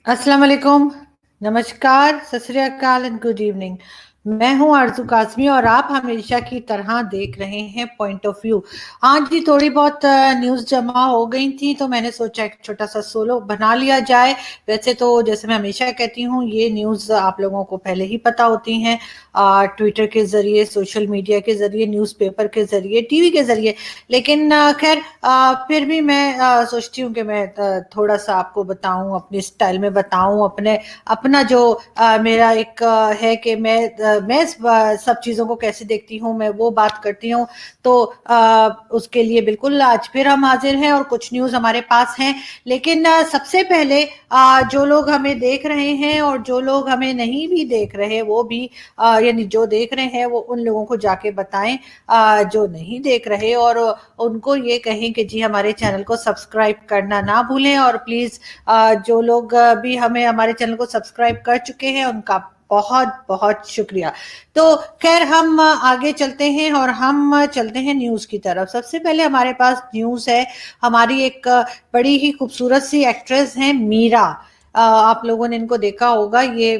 अस्सलाम वालेकुम, नमस्कार, सत श्री अकाल एंड गुड इवनिंग। मैं हूं आरजू काज़मी और आप हमेशा की तरह देख रहे हैं पॉइंट ऑफ व्यू। आज जी थोड़ी बहुत न्यूज़ जमा हो गई थी तो मैंने सोचा एक छोटा सा सोलो बना लिया जाए। वैसे तो जैसे मैं हमेशा कहती हूँ ये न्यूज़ आप लोगों को पहले ही पता होती हैं, ट्विटर के ज़रिए, सोशल मीडिया के ज़रिए, न्यूज़पेपर के ज़रिए, टीवी के ज़रिए। लेकिन खैर फिर भी मैं सोचती हूँ कि मैं थोड़ा सा आपको बताऊं, अपनी स्टाइल में बताऊं, अपने अपना जो मेरा एक है कि मैं सब चीज़ों को कैसे देखती हूँ, मैं वो बात करती हूँ। तो उसके लिए बिल्कुल आज फिर हम हाजिर हैं और कुछ न्यूज़ हमारे पास हैं। लेकिन सबसे पहले जो लोग हमें देख रहे हैं और जो लोग हमें नहीं भी देख रहे वो भी यानी जो देख रहे हैं वो उन लोगों को जाके बताएं जो नहीं देख रहे, और उनको ये कहें कि जी हमारे चैनल को सब्सक्राइब करना ना भूलें। और प्लीज़ जो लोग भी हमारे चैनल को सब्सक्राइब कर चुके हैं उनका बहुत बहुत शुक्रिया। तो खैर हम आगे चलते हैं और हम चलते हैं न्यूज़ की तरफ। सबसे पहले हमारे पास न्यूज़ है, हमारी एक बड़ी ही खूबसूरत सी एक्ट्रेस हैं मीरा। आप लोगों ने इनको देखा होगा, ये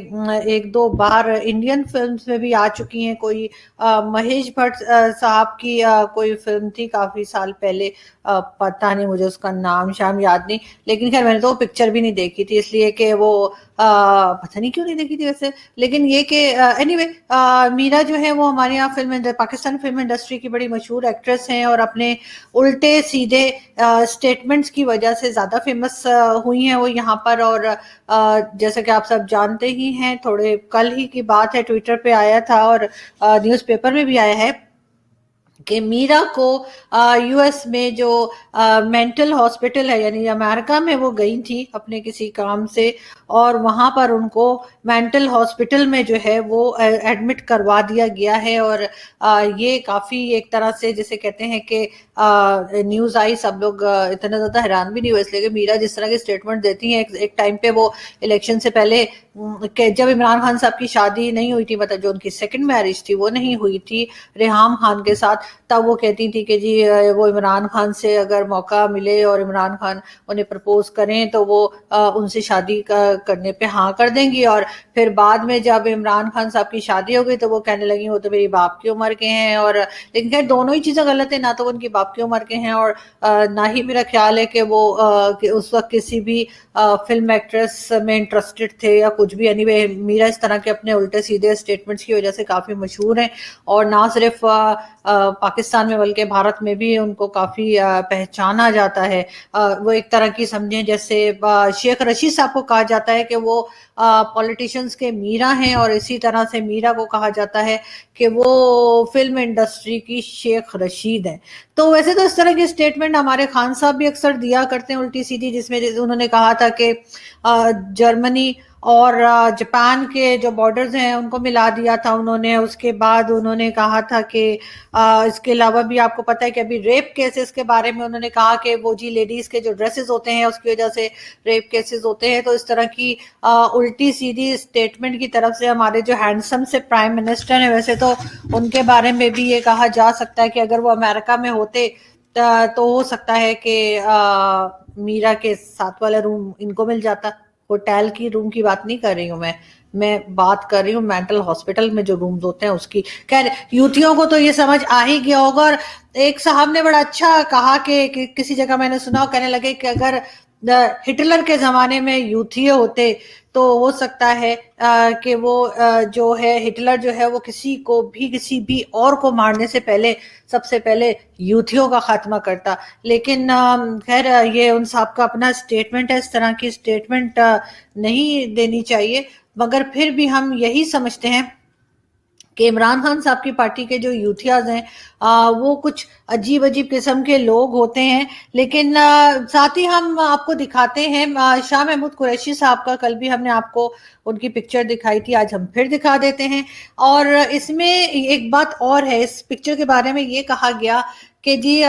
एक दो बार इंडियन फिल्म्स में भी आ चुकी हैं। कोई महेश भट्ट साहब की कोई फिल्म थी काफी साल पहले, पता नहीं मुझे उसका नाम शाम याद नहीं। लेकिन खैर मैंने तो वो पिक्चर भी नहीं देखी थी, इसलिए कि वो पता नहीं क्यों नहीं देखी थी वैसे। लेकिन ये कि एनीवे मीरा जो है वो हमारे यहाँ पाकिस्तान फिल्म इंडस्ट्री की बड़ी मशहूर एक्ट्रेस हैं और अपने उल्टे सीधे स्टेटमेंट्स की वजह से ज़्यादा फेमस हुई हैं वो यहाँ पर। और जैसे कि आप सब जानते ही हैं, थोड़े कल ही की बात है, ट्विटर पे आया था और न्यूज़पेपर में भी आया है कि मीरा को यूएस में जो मेंटल हॉस्पिटल है, यानी अमेरिका में वो गई थी अपने किसी काम से, और वहां पर उनको मेंटल हॉस्पिटल में जो है वो एडमिट करवा दिया गया है। और ये काफी एक तरह से जिसे कहते हैं कि न्यूज आई, सब लोग इतना ज्यादा हैरान भी नहीं हुए, इसलिए कि मीरा जिस तरह के स्टेटमेंट देती हैं, एक टाइम पे वो इलेक्शन से पहले कि जब इमरान खान साहब की शादी नहीं हुई थी, मतलब जो उनकी सेकंड मैरिज थी वो नहीं हुई थी रेहाम खान के साथ, तब वो कहती थी कि जी वो इमरान खान से अगर मौका मिले और इमरान खान उन्हें प्रपोज करें तो वो उनसे शादी करने पे हाँ कर देंगी। और फिर बाद में जब इमरान खान साहब की शादी हो गई तो वो कहने लगी वो तो मेरी बाप की उम्र के हैं। और लेकिन खैर दोनों ही चीज़ें गलत है, ना तो वो उनकी बाप की उम्र के हैं और ना ही मेरा ख्याल है कि वो कि उस वक्त किसी भी फिल्म एक्ट्रेस में इंटरेस्टेड थे या कुछ भी। एनीवे मीरा इस तरह के अपने उल्टे सीधे स्टेटमेंट्स की वजह से काफ़ी मशहूर हैं, और ना सिर्फ पाकिस्तान में बल्कि भारत में भी उनको काफ़ी पहचाना जाता है। वो एक तरह की समझें जैसे शेख रशीद साहब को कहा जाता है कि वो पॉलिटिशियंस के मीरा हैं, और इसी तरह से मीरा को कहा जाता है कि वो फिल्म इंडस्ट्री की शेख रशीद है। तो वैसे तो इस तरह के स्टेटमेंट हमारे खान साहब भी अक्सर दिया करते हैं उल्टी सीधी, जिसमें उन्होंने कहा था कि जर्मनी और जापान के जो बॉर्डर्स हैं उनको मिला दिया था उन्होंने। उसके बाद उन्होंने कहा था कि इसके अलावा भी आपको पता है कि अभी रेप केसेस के बारे में उन्होंने कहा कि वो जी लेडीज के जो ड्रेसेस होते हैं उसकी वजह से रेप केसेस होते हैं। तो इस तरह की उल्टी सीधी स्टेटमेंट की तरफ से हमारे जो हैंडसम से प्राइम मिनिस्टर हैं, वैसे तो उनके बारे में भी ये कहा जा सकता है कि अगर वो अमेरिका में होते तो हो सकता है कि मीरा के साथ वाला रूम इनको मिल जाता। होटल की रूम की बात नहीं कर रही हूँ मैं बात कर रही हूँ मेंटल हॉस्पिटल में जो रूम्स होते हैं उसकी। खैर यूथियों को तो ये समझ आ ही गया होगा। और एक साहब ने बड़ा अच्छा कहा कि किसी जगह मैंने सुना, कहने लगे कि अगर हिटलर के जमाने में यूथिये होते तो हो सकता है कि वो जो है हिटलर जो है वो किसी भी और को मारने से पहले सबसे पहले यूथियों का खात्मा करता। लेकिन खैर ये उन साहब का अपना स्टेटमेंट है, इस तरह की स्टेटमेंट नहीं देनी चाहिए। मगर फिर भी हम यही समझते हैं कि इमरान खान साहब की पार्टी के जो यूथियाज हैं वो कुछ अजीब अजीब किस्म के लोग होते हैं। लेकिन साथ ही हम आपको दिखाते हैं शाह महमूद कुरैशी साहब का, कल भी हमने आपको उनकी पिक्चर दिखाई थी, आज हम फिर दिखा देते हैं। और इसमें एक बात और है, इस पिक्चर के बारे में ये कहा गया कि जी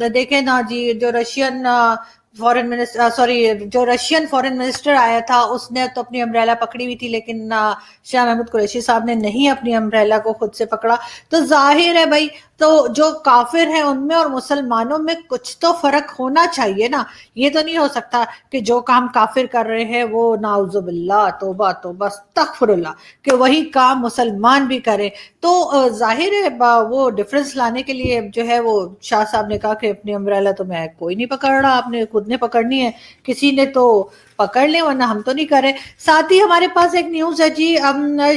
देखें ना जी, जो रशियन फॉरेन मिनिस्टर जो रशियन फॉरेन मिनिस्टर आया था उसने तो अपनी अम्ब्रेला पकड़ी हुई थी, लेकिन शाह महमूद कुरैशी साहब ने नहीं अपनी अम्ब्रेला को खुद से पकड़ा। तो जाहिर है भाई, तो जो काफिर हैं उनमें और मुसलमानों में कुछ तो फर्क होना चाहिए ना। ये तो नहीं हो सकता कि जो काम काफिर कर रहे हैं वो नाउजुबिल्लाह तौबा तौबा अस्तगफिरुल्लाह कि वही काम मुसलमान भी करें। तो जाहिर है वो डिफरेंस लाने के लिए जो है वो शाह साहब ने कहा कि अपनी अम्ब्रेला तो मैं कोई नहीं पकड़ रहा, आपने खुद ने पकड़नी है, किसी ने तो पकड़ ले वरना हम तो नहीं कर रहे। साथ ही हमारे पास एक न्यूज है जी,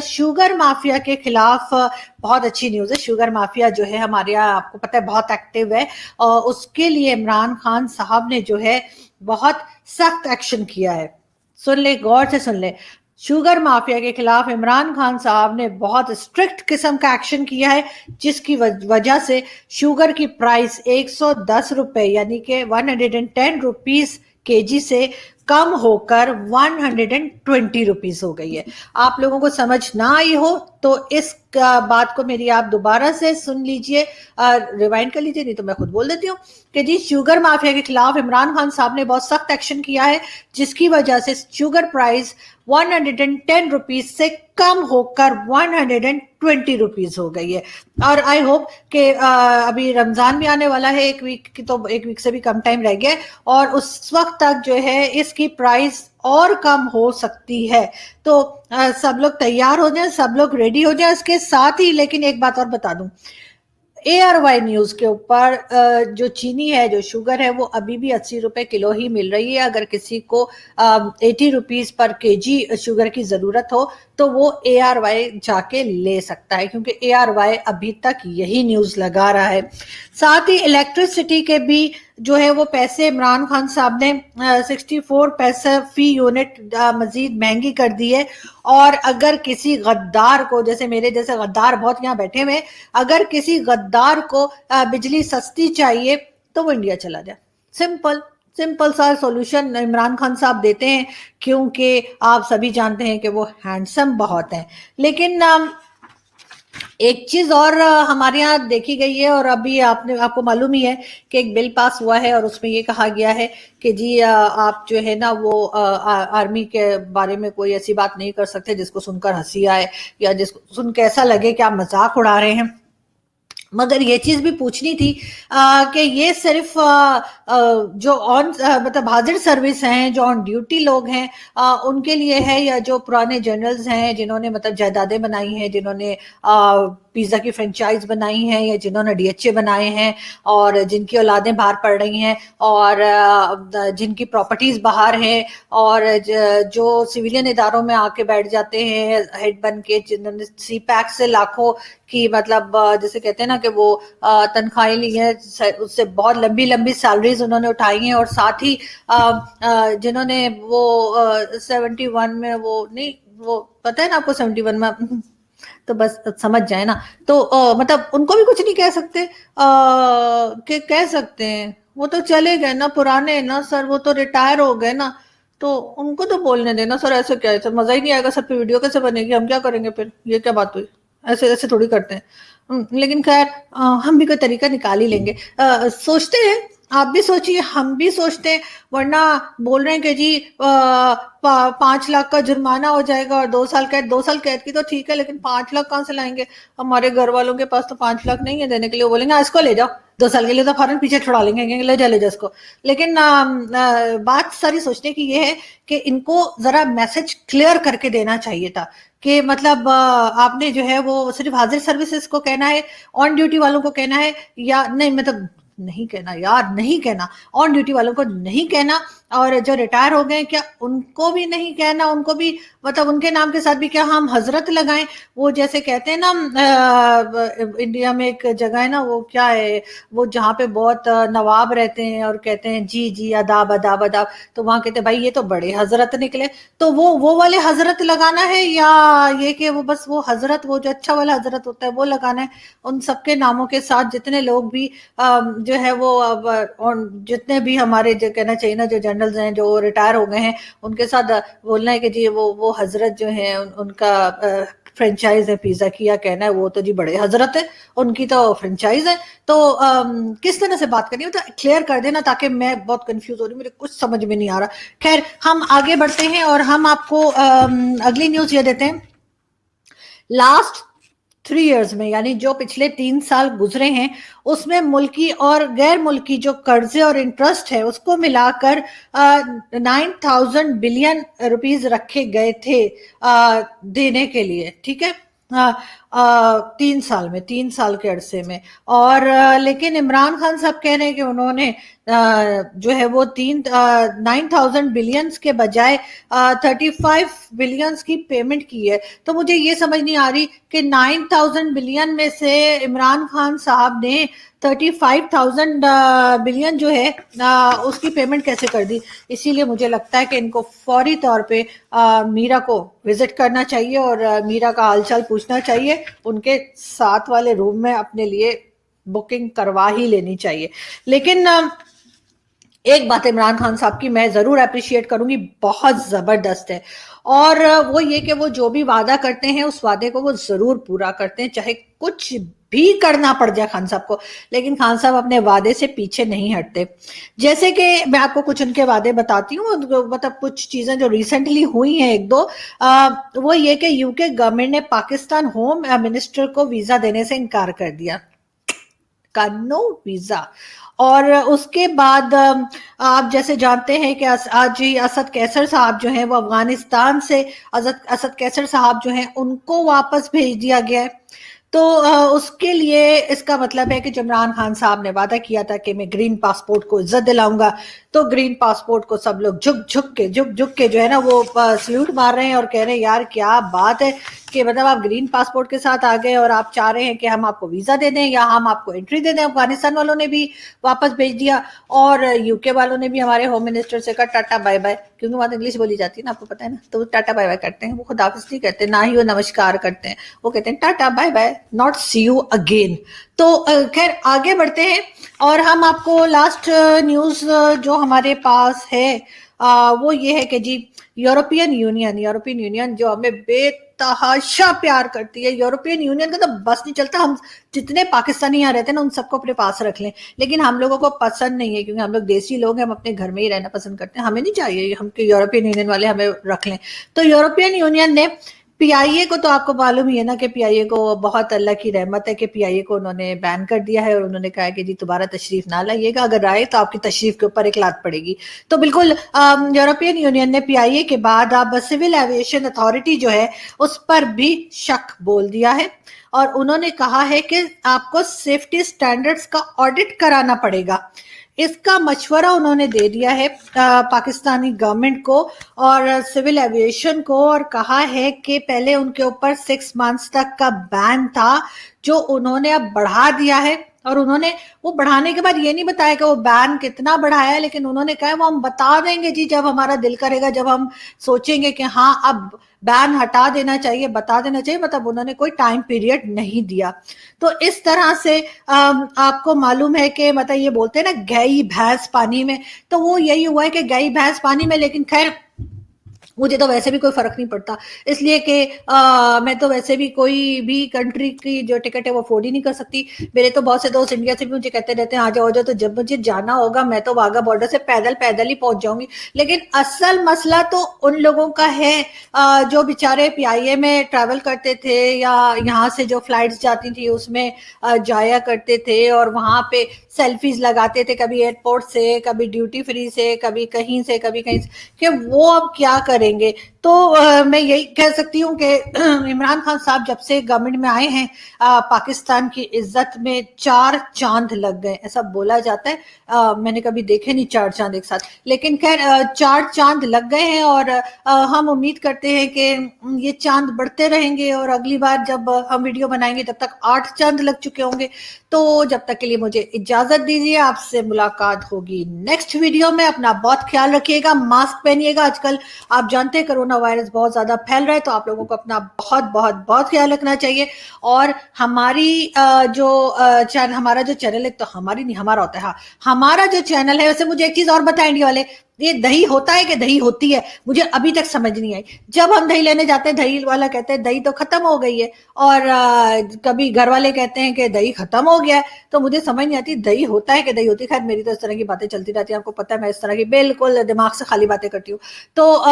शुगर माफिया के खिलाफ बहुत अच्छी न्यूज है। शुगर माफिया जो है हमारे यहाँ आपको पता है बहुत एक्टिव है, और उसके लिए इमरान खान साहब ने जो है बहुत सख्त एक्शन किया है। सुन ले, गौर से सुन ले। शुगर माफिया के खिलाफ इमरान खान साहब ने बहुत स्ट्रिक्ट किस्म का एक्शन किया है, जिसकी वजह से शुगर की प्राइस 110 रुपए यानी कि 110 रुपीस केजी से कम होकर 120 रुपीस हो गई है। आप लोगों को समझ ना आई हो तो इस बात को मेरी आप दोबारा से सुन लीजिए, रिवाइंड कर लीजिए, नहीं तो मैं खुद बोल देती हूँ कि जी शुगर माफिया के खिलाफ इमरान खान साहब ने बहुत सख्त एक्शन किया है, जिसकी वजह से शुगर प्राइस 110 रुपीज से कम होकर 120 रुपीज हो गई है। और आई होप कि अभी रमजान भी आने वाला है, एक वीक की, तो एक वीक से भी कम टाइम रह गया और उस वक्त तक जो है इसकी प्राइस और कम हो सकती है। तो सब लोग तैयार हो जाएं, सब लोग रेडी हो जाएं। इसके साथ ही लेकिन एक बात और बता दूं, ARY न्यूज के ऊपर जो चीनी है, जो शुगर है, वो अभी भी 80 रुपए किलो ही मिल रही है। अगर किसी को 80 रुपीज पर केजी शुगर की जरूरत हो तो वो ARY जाके ले सकता है, क्योंकि ARY अभी तक यही न्यूज लगा रहा है। साथ ही इलेक्ट्रिसिटी के भी जो है वो पैसे इमरान खान साहब ने 64 पैसे फी यूनिट मजीद महंगी कर दी है। और अगर किसी गद्दार को, जैसे मेरे जैसे गद्दार बहुत यहाँ बैठे हुए, अगर किसी गद्दार को बिजली सस्ती चाहिए तो वो इंडिया चला जाए। सिंपल सिंपल सा सॉल्यूशन इमरान खान साहब देते हैं, क्योंकि आप सभी जानते हैं कि वो हैंडसम बहुत हैं। लेकिन एक चीज और हमारे यहाँ देखी गई है, और अभी आपको मालूम ही है कि एक बिल पास हुआ है और उसमें ये कहा गया है कि जी आप जो है ना वो आर्मी के बारे में कोई ऐसी बात नहीं कर सकते जिसको सुनकर हंसी आए या जिसको सुन के ऐसा लगे कि आप मजाक उड़ा रहे हैं। मगर ये चीज भी पूछनी थी कि ये सिर्फ जो ऑन मतलब हाजिर सर्विस हैं, जो ऑन ड्यूटी लोग हैं, उनके लिए है, या जो पुराने जनरल्स हैं जिन्होंने मतलब जायदादें बनाई हैं, जिन्होंने पिज्जा की फ्रेंचाइज बनाई हैं, या जिन्होंने DHA बनाए हैं और जिनकी औलादें बाहर पड़ रही हैं और जिनकी प्रॉपर्टीज बाहर हैं, और जो सिविलियन इदारों में आके बैठ जाते हैं हेड बन के, जिन्होंने CPAC से लाखों की मतलब जैसे कहते हैं ना कि वो तनख्वाहें ली हैं, उससे बहुत लंबी लंबी सैलरीज उन्होंने उठाई हैं, और साथ ही जिन्होंने वो 71 में वो नहीं, वो पता है ना आपको 71 में तो बस समझ जाए ना, तो मतलब उनको भी कुछ नहीं कह सकते, कि कह सकते हैं वो तो चले गए ना, पुराने ना सर, वो तो रिटायर हो गए ना, तो उनको तो बोलने देना सर। ऐसे क्या है सर, मजा ही नहीं आएगा सर, पे वीडियो कैसे बनेगी, हम क्या करेंगे फिर, ये क्या बात हुई, ऐसे ऐसे थोड़ी करते हैं। लेकिन खैर हम भी कोई तरीका निकाल ही लेंगे, सोचते हैं, आप भी सोचिए, हम भी सोचते हैं, वरना बोल रहे हैं कि जी 5 लाख का जुर्माना हो जाएगा और 2 साल कैद। 2 साल कैद की तो ठीक है, लेकिन 5 लाख कहाँ से लाएंगे? हमारे घर वालों के पास तो 5 लाख नहीं है देने के लिए, वो बोलेंगे इसको ले जाओ, 2 साल के लिए तो फौरन पीछे छुड़ा लेंगे, ले जा इसको। लेकिन बात सारी सोचने की ये है कि इनको जरा मैसेज क्लियर करके देना चाहिए था कि मतलब आपने जो है वो सिर्फ हाजिर सर्विसेज को कहना है, ऑन ड्यूटी वालों को कहना है, या नहीं, मतलब नहीं कहना यार, नहीं कहना, ऑन ड्यूटी वालों को नहीं कहना, और जो रिटायर हो गए क्या उनको भी नहीं कहना, उनको भी मतलब उनके नाम के साथ भी क्या हम हजरत लगाएं? वो जैसे कहते हैं ना इंडिया में एक जगह है ना, वो क्या है, वो जहाँ पे बहुत नवाब रहते हैं और कहते हैं जी जी अदाब अदाब अदाब, तो वहां कहते हैं भाई ये तो बड़े हजरत निकले, तो वो वाले हजरत लगाना है, या ये कि वो बस वो हजरत, वो जो अच्छा वाला हजरत होता है वो लगाना है? उन सबके नामों के साथ जितने लोग भी जो है वो अब जितने भी हमारे जो कहना चाहिए ना, जो जनरल्स हैं जो रिटायर हो गए हैं, उनके साथ बोलना है कि जी वो हजरत जो है उनका फ्रेंचाइज है पिज्जा की, या कहना है वो तो जी बड़े हजरत है, उनकी तो फ्रेंचाइज है। तो किस तरह से बात करनी है तो क्लियर कर देना, ताकि मैं बहुत कंफ्यूज हो रही हूँ, मुझे कुछ समझ में नहीं आ रहा। खैर हम आगे बढ़ते हैं और हम आपको अगली न्यूज ये देते हैं। लास्ट 3 इयर्स में, यानी जो पिछले 3 साल गुजरे हैं, उसमें मुल्की और गैर मुल्की जो कर्जे और इंटरेस्ट है उसको मिलाकर 9,000 बिलियन रुपीस रखे गए थे देने के लिए, ठीक है, 3 साल के अरसे में। और लेकिन इमरान खान साहब कह रहे हैं कि उन्होंने जो है वो 9,000 बिलियंस के बजाय 35 बिलियंस की पेमेंट की है। तो मुझे ये समझ नहीं आ रही कि 9,000 बिलियन में से इमरान खान साहब ने 35,000 बिलियन जो है उसकी पेमेंट कैसे कर दी। इसीलिए मुझे लगता है कि इनको फौरी तौर पे मीरा को विजिट करना चाहिए और मीरा का हालचाल पूछना चाहिए, उनके साथ वाले रूम में अपने लिए बुकिंग करवा ही लेनी चाहिए। लेकिन एक बात इमरान खान साहब की मैं जरूर अप्रिशिएट करूंगी, बहुत जबरदस्त है, और वो ये कि वो जो भी वादा करते हैं उस वादे को वो जरूर पूरा करते हैं, चाहे कुछ भी करना पड़ जाए खान साहब को, लेकिन खान साहब अपने वादे से पीछे नहीं हटते। जैसे कि मैं आपको कुछ उनके वादे बताती हूँ, मतलब कुछ चीजें जो रिसेंटली हुई हैं एक दो, वो ये कि यूके गवर्नमेंट ने पाकिस्तान होम मिनिस्टर को वीजा देने से इनकार कर दिया, का नो वीजा। और उसके बाद आप जैसे जानते हैं कि आज ही असद कैसर साहब जो हैं वो अफगानिस्तान से, असद कैसर साहब जो हैं उनको वापस भेज दिया गया है। तो उसके लिए इसका मतलब है कि इमरान खान साहब ने वादा किया था कि मैं ग्रीन पासपोर्ट को इज्जत दिलाऊंगा, तो ग्रीन पासपोर्ट को सब लोग झुक झुक के जो है ना वो सल्यूट मार रहे हैं और कह रहे हैं यार क्या बात है कि मतलब आप ग्रीन पासपोर्ट के साथ आ गए और आप चाह रहे हैं कि हम आपको वीजा दे दें या हम आपको एंट्री दे दें। अफगानिस्तान वालों ने भी वापस भेज दिया और यूके वालों ने भी हमारे होम मिनिस्टर से कहा टाटा बाय बाय, क्योंकि वहां इंग्लिश बोली जाती है ना, आपको पता है ना, तो टाटा बाय बाय करते हैं, वो खुदाफिज नहीं करते, ना ही वो नमस्कार करते हैं, वो कहते हैं ta-ta bye bye, not see you again. तो खैर आगे बढ़ते हैं और हम आपको लास्ट न्यूज जो हमारे पास है वो ये है कि जी यूरोपियन यूनियन जो हमें बेतहाशा प्यार करती है, यूरोपियन यूनियन का तो बस नहीं चलता, हम जितने पाकिस्तानी यहाँ रहते हैं ना उन सबको अपने पास रख लें, लेकिन हम लोगों को पसंद नहीं है, क्योंकि हम लोग देसी लोग हैं, हम अपने घर में ही रहना पसंद करते हैं, हमें नहीं चाहिए हम कि यूरोपियन यूनियन वाले हमें रख लें। तो यूरोपियन यूनियन ने पीआईए को, तो आपको मालूम ही है ना कि पीआईए को बहुत अल्लाह की रहमत है कि पीआईए को उन्होंने बैन कर दिया है और उन्होंने कहा है कि जी दोबारा तशरीफ ना लाइएगा, अगर आए तो आपकी तशरीफ के ऊपर एक लात पड़ेगी। तो बिल्कुल यूरोपियन यूनियन ने पीआईए के बाद अब सिविल एविएशन अथॉरिटी जो है उस पर भी शक बोल दिया है और उन्होंने कहा है कि आपको सेफ्टी स्टैंडर्ड्स का ऑडिट कराना पड़ेगा। इसका मशवरा उन्होंने दे दिया है पाकिस्तानी गवर्नमेंट को और सिविल एविएशन को, और कहा है कि पहले उनके ऊपर 6 मंथ्स तक का बैन था जो उन्होंने अब बढ़ा दिया है। और उन्होंने वो बढ़ाने के बाद ये नहीं बताया कि वो बैन कितना बढ़ाया है, लेकिन उन्होंने कहा वो हम बता देंगे जी जब हमारा दिल करेगा, जब हम सोचेंगे कि हाँ अब बैन हटा देना चाहिए, बता देना चाहिए, मतलब उन्होंने कोई टाइम पीरियड नहीं दिया। तो इस तरह से आपको मालूम है कि मतलब ये बोलते हैं ना गई भैंस पानी में, तो वो यही हुआ है कि गई भैंस पानी में। लेकिन खैर मुझे तो वैसे भी कोई फर्क नहीं पड़ता, इसलिए कि मैं तो वैसे भी कोई भी कंट्री की जो टिकट है वो अफोर्ड ही नहीं कर सकती। मेरे तो बहुत से दोस्त इंडिया से भी मुझे कहते रहते हैं आ जाओ, तो जब मुझे जाना होगा मैं तो वाघा बॉर्डर से पैदल ही पहुंच जाऊंगी। लेकिन असल मसला तो उन लोगों का है जो बेचारे पीआईए में ट्रैवल करते थे या यहाँ से जो फ्लाइट्स जाती थी उसमें जाया करते थे और वहां पे सेल्फीज लगाते थे, कभी एयरपोर्ट से, कभी ड्यूटी फ्री से, कभी कहीं से, कि वो अब क्या करेंगे। तो मैं यही कह सकती हूँ कि इमरान खान साहब जब से गवर्नमेंट में आए हैं पाकिस्तान की इज्जत में 4 चांद लग गए, ऐसा बोला जाता है। मैंने कभी देखे नहीं 4 चांद एक साथ, लेकिन खैर 4 चांद लग गए हैं और हम उम्मीद करते हैं कि ये चांद बढ़ते रहेंगे और अगली बार जब हम वीडियो बनाएंगे तब तक 8 चांद लग चुके होंगे। तो जब तक के लिए मुझे इजाजत दीजिए, आपसे मुलाकात होगी नेक्स्ट वीडियो में। अपना बहुत ख्याल रखिएगा, मास्क पहनिएगा, आजकल आप जानते हैं कोरोना वायरस बहुत ज्यादा फैल रहा है, तो आप लोगों को अपना बहुत बहुत बहुत ख्याल रखना चाहिए। और हमारी हमारा जो चैनल है, तो हमारी नहीं हमारा होता है, हाँ हमारा जो चैनल है, वैसे मुझे एक चीज और बताएं इंडिया वाले یہ دہی ہوتا ہے کہ دہی ہوتی ہے مجھے ابھی تک سمجھ نہیں آئی. جب ہم دہی لینے جاتے ہیں دہی والا کہتے ہیں دہی تو ختم ہو گئی ہے, اور کبھی گھر والے کہتے ہیں کہ دہی ختم ہو گیا ہے, تو مجھے سمجھ نہیں آتی دہی ہوتا ہے کہ دہی ہوتی ہے. خیر میری تو اس طرح کی باتیں چلتی رہتی ہیں, آپ کو پتہ ہے میں اس طرح کی بالکل دماغ سے خالی باتیں کرتی ہوں. تو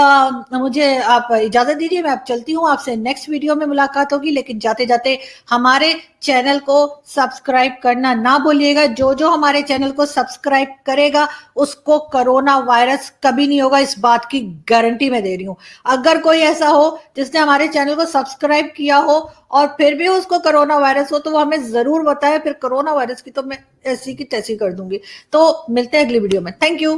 مجھے آپ اجازت دیجیے, میں اب چلتی ہوں, آپ سے نیکسٹ ویڈیو میں ملاقات ہوگی. لیکن جاتے جاتے ہمارے چینل کو سبسکرائب کرنا نہ بھولیے گا. جو ہمارے چینل کو سبسکرائب کرے گا اس کو کرونا وائرس کبھی نہیں ہوگا, اس بات کی گارنٹی میں دے رہی ہوں. اگر کوئی ایسا ہو جس نے ہمارے چینل کو سبسکرائب کیا ہو اور پھر بھی اس کو کرونا وائرس ہو تو وہ ہمیں ضرور بتائے, پھر کرونا وائرس کی تو میں ایسی کی تیسی کر دوں گی. تو ملتے ہیں اگلی ویڈیو میں. Thank you.